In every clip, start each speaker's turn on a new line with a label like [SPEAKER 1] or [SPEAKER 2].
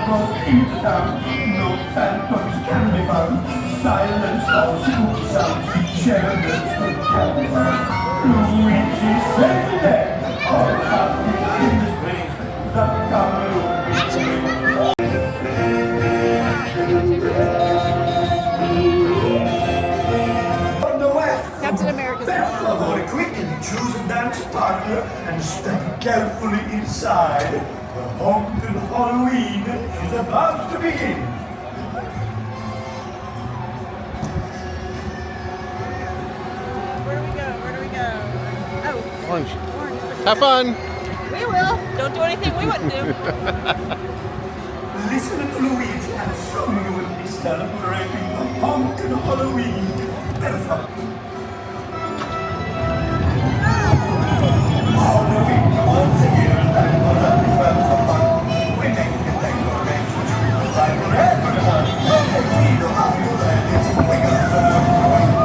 [SPEAKER 1] goes each down. No phantoms can be found. Silence all spooky sounds. Sheriff's good candy found. Luigi saved there. All happy in the springs. The Cameroon.
[SPEAKER 2] Captain America's
[SPEAKER 1] Quickly choose a dance partner and step carefully inside. The Honkin Halloween is about to begin.
[SPEAKER 2] Where do we go? Where do we go? Oh,
[SPEAKER 3] Orange.
[SPEAKER 2] orange.
[SPEAKER 3] Have fun.
[SPEAKER 2] We will. Don't do anything we wouldn't do.
[SPEAKER 1] Listen to Luigi and soon you will be celebrating the Honkin Halloween. Perfect. Halloween once a year and for everyone for fun. We make the decorations like everyone. We know how you ready. We got some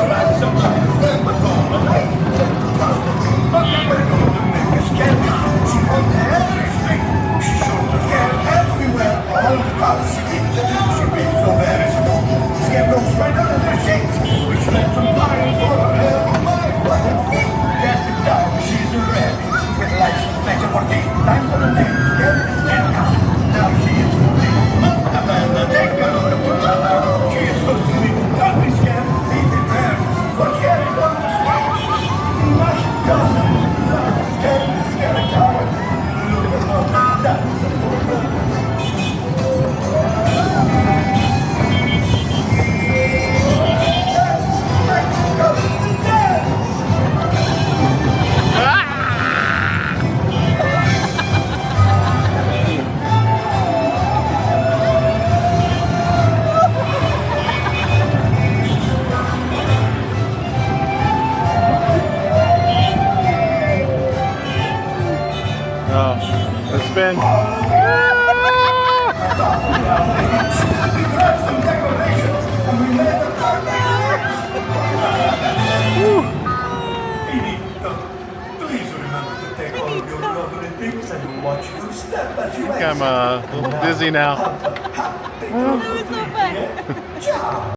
[SPEAKER 1] grab some time. We're gonna light the costume. We're gonna make a scandal. She on every street. She showed her hair everywhere. All the cars she keeps it. She beats so very small. Skin goes right under the sheets. We should let some time for her hair. Oh my, what a thing. Yes, it's time. She's ready. With lights to make it for tea. Time for the name. Get the skin out. Now she is complete. Amanda, take her on the world. She is so sweet. Don't be scared. Be prepared. Forget it on the street. My cousin. Scary car. Look at her. That's a poor
[SPEAKER 3] Let's spin.
[SPEAKER 1] We grabbed some decorations and we made the Finito. Please remember to take all of your lovely things and watch your step as you exit.
[SPEAKER 3] I'm a little dizzy now.
[SPEAKER 2] That was so fun.
[SPEAKER 1] Ciao.